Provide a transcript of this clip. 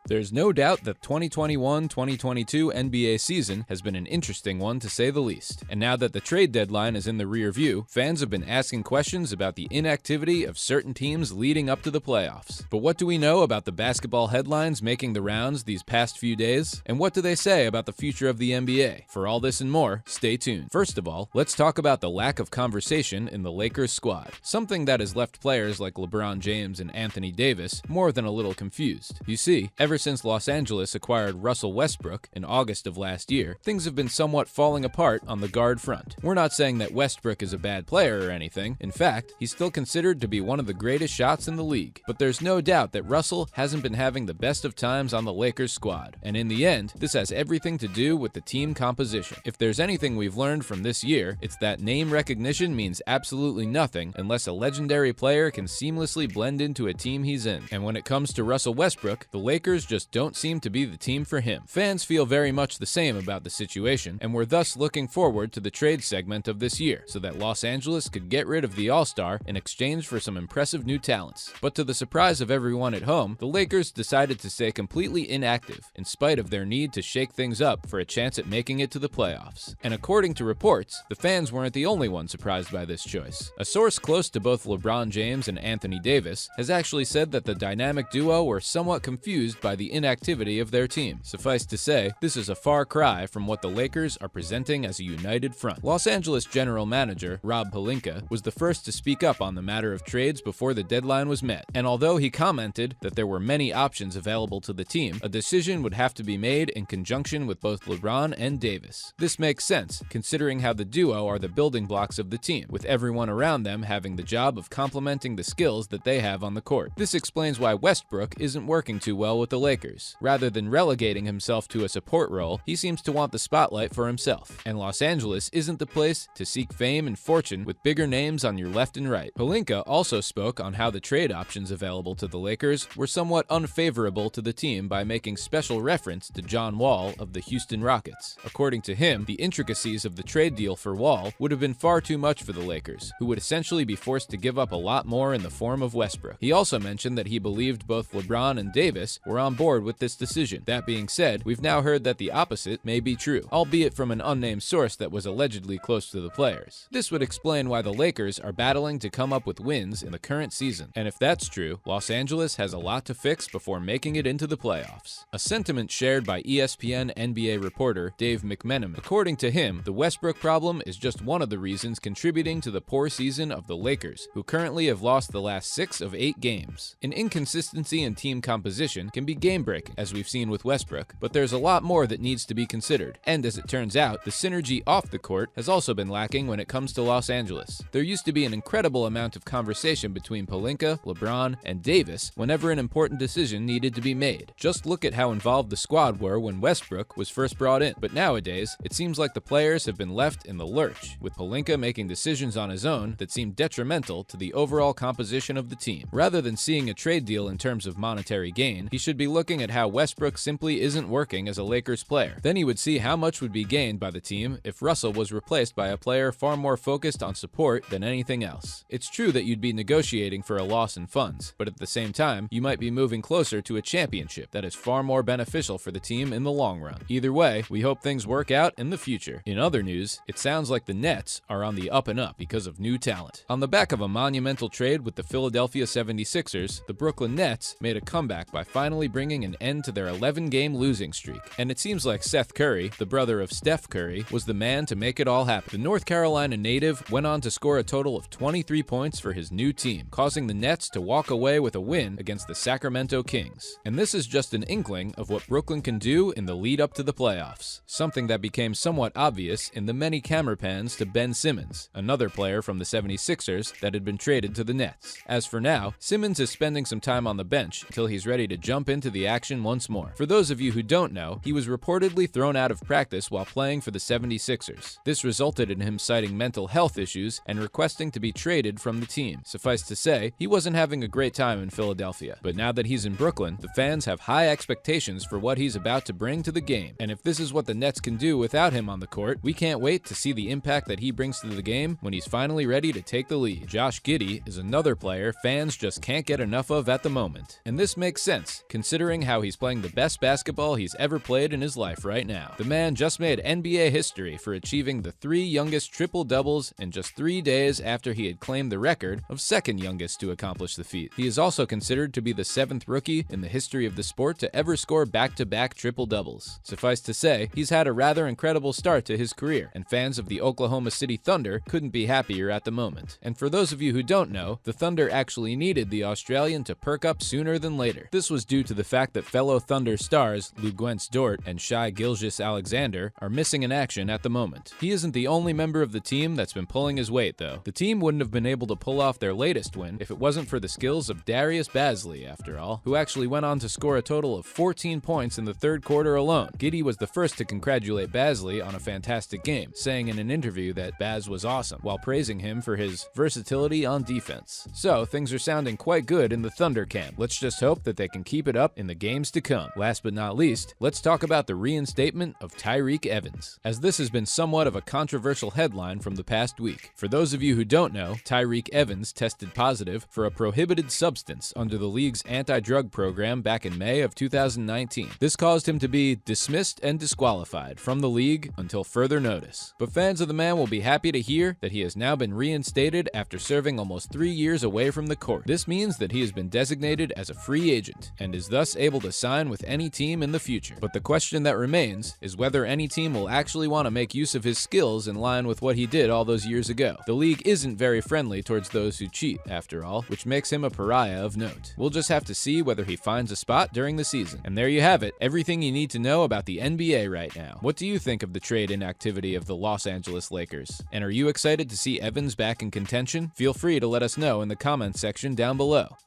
There's no doubt that 2021-2022 NBA season has been an interesting one to say the least. And now that the trade deadline is in the rear view, fans have been asking questions about the inactivity of certain teams leading up to the playoffs. But what do we know about the basketball headlines making the rounds these past few days? And what do they say about the future of the NBA? For all this and more, stay tuned. First of all, let's talk about the lack of conversation in the Lakers squad. Something that has left players like LeBron James and Anthony Davis more than a little confused. You see, ever since Los Angeles acquired Russell Westbrook in August of last year, things have been somewhat falling apart on the guard front. We're not saying that Westbrook is a bad player or anything. In fact, he's still considered to be one of the greatest shots in the league. But there's no doubt that Russell hasn't been having the best of times on the Lakers squad. And in the end, this has everything to do with the team composition. If there's anything we've learned from this year, it's that name recognition means absolutely nothing unless a legendary player can seamlessly blend into a team he's in. And when it comes to Russell Westbrook, the Lakers just don't seem to be the team for him. Fans feel very much the same about the situation, and we're thus looking forward to the trade segment of this year, so that Los Angeles could get rid of the All-Star in exchange for some impressive new talents. But to the surprise of everyone at home, the Lakers decided to stay completely inactive, in spite of their need to shake things up for a chance at making it to the playoffs. And according to reports, the fans weren't the only ones surprised by this choice. A source close to both LeBron James and Anthony Davis has actually said that the dynamic duo were somewhat confused by the inactivity of their team. Suffice to say, this is a far cry from what the Lakers are presenting as a united front. Los Angeles general manager Rob Pelinka was the first to speak up on the matter of trades before the deadline was met, and although he commented that there were many options available to the team, a decision would have to be made in conjunction with both LeBron and Davis. This makes sense, considering how the duo are the building blocks of the team, with everyone around them having the job of complementing the skills that they have on the court. This explains why Westbrook isn't working too well with the Lakers. Rather than relegating himself to a support role, he seems to want the spotlight for himself, and Los Angeles isn't the place to seek fame and fortune with bigger names on your left and right. Pelinka also spoke on how the trade options available to the Lakers were somewhat unfavorable to the team by making special reference to John Wall of the Houston Rockets. According to him, the intricacies of the trade deal for Wall would have been far too much for the Lakers, who would essentially be forced to give up a lot more in the form of Westbrook. He also mentioned that he believed both LeBron and Davis were on board with this decision. That being said, we've now heard that the opposite may be true, albeit from an unnamed source that was allegedly close to the players. This would explain why the Lakers are battling to come up with wins in the current season. And if that's true, Los Angeles has a lot to fix before making it into the playoffs. A sentiment shared by ESPN NBA reporter Dave McMenamin. According to him, the Westbrook problem is just one of the reasons contributing to the poor season of the Lakers, who currently have lost the last 6 of 8 games. An inconsistency in team composition can be game-breaking, as we've seen with Westbrook, but there's a lot more that needs to be considered. And as it turns out, the synergy off the court has also been lacking when it comes to Los Angeles. There used to be an incredible amount of conversation between Pelinka, LeBron, and Davis whenever an important decision needed to be made. Just look at how involved the squad were when Westbrook was first brought in. But nowadays, it seems like the players have been left in the lurch, with Pelinka making decisions on his own that seem detrimental to the overall composition of the team. Rather than seeing a trade deal in terms of monetary gain, he should be looking at how Westbrook simply isn't working as a Lakers player. Then he would see how much would be gained by the team if Russell was replaced by a player far more focused on support than anything else. It's true that you'd be negotiating for a loss in funds, but at the same time, you might be moving closer to a championship that is far more beneficial for the team in the long run. Either way, we hope things work out in the future. In other news, it sounds like the Nets are on the up and up because of new talent. On the back of a monumental trade with the Philadelphia 76ers, the Brooklyn Nets made a comeback by finally bringing an end to their 11-game losing streak. And it seems like Seth Curry, the brother of Steph Curry, was the man to make it all happen. The North Carolina native went on to score a total of 23 points for his new team, causing the Nets to walk away with a win against the Sacramento Kings. And this is just an inkling of what Brooklyn can do in the lead up to the playoffs, something that became somewhat obvious in the many camera pans to Ben Simmons, another player from the 76ers that had been traded to the Nets. As for now, Simmons is spending some time on the bench until he's ready to jump into the action once more. For those of you who don't know, he was reportedly thrown out of practice while playing for the 76ers. This resulted in him citing mental health issues and requesting to be traded from the team. Suffice to say, he wasn't having a great time in Philadelphia. But now that he's in Brooklyn, the fans have high expectations for what he's about to bring to the game. And if this is what the Nets can do without him on the court, we can't wait to see the impact that he brings to the game when he's finally ready to take the lead. Josh Giddey is another player fans just can't get enough of at the moment. And this makes sense, considering considering how he's playing the best basketball he's ever played in his life right now. The man just made NBA history for achieving the 3 youngest triple-doubles in just 3 days after he had claimed the record of second youngest to accomplish the feat. He is also considered to be the 7th rookie in the history of the sport to ever score back-to-back triple-doubles. Suffice to say, he's had a rather incredible start to his career, and fans of the Oklahoma City Thunder couldn't be happier at the moment. And for those of you who don't know, the Thunder actually needed the Australian to perk up sooner than later. This was due to the fact that fellow Thunder stars Lou Dort and Shai Gilgeous-Alexander are missing in action at the moment. He isn't the only member of the team that's been pulling his weight, though. The team wouldn't have been able to pull off their latest win if it wasn't for the skills of Darius Bazley, after all, who actually went on to score a total of 14 points in the 3rd quarter alone. Giddey was the first to congratulate Bazley on a fantastic game, saying in an interview that Baz was awesome, while praising him for his versatility on defense. So, things are sounding quite good in the Thunder camp. Let's just hope that they can keep it up in the games to come. Last but not least, let's talk about the reinstatement of Tyreke Evans, as this has been somewhat of a controversial headline from the past week. For those of you who don't know, Tyreke Evans tested positive for a prohibited substance under the league's anti-drug program back in May of 2019. This caused him to be dismissed and disqualified from the league until further notice. But fans of the man will be happy to hear that he has now been reinstated after serving almost 3 years away from the court. This means that he has been designated as a free agent and is thus able to sign with any team in the future. But the question that remains is whether any team will actually want to make use of his skills in line with what he did all those years ago. The league isn't very friendly towards those who cheat, after all, which makes him a pariah of note. We'll just have to see whether he finds a spot during the season. And there you have it, everything you need to know about the NBA right now. What do you think of the trade inactivity of the Los Angeles Lakers? And are you excited to see Evans back in contention? Feel free to let us know in the comments section down below.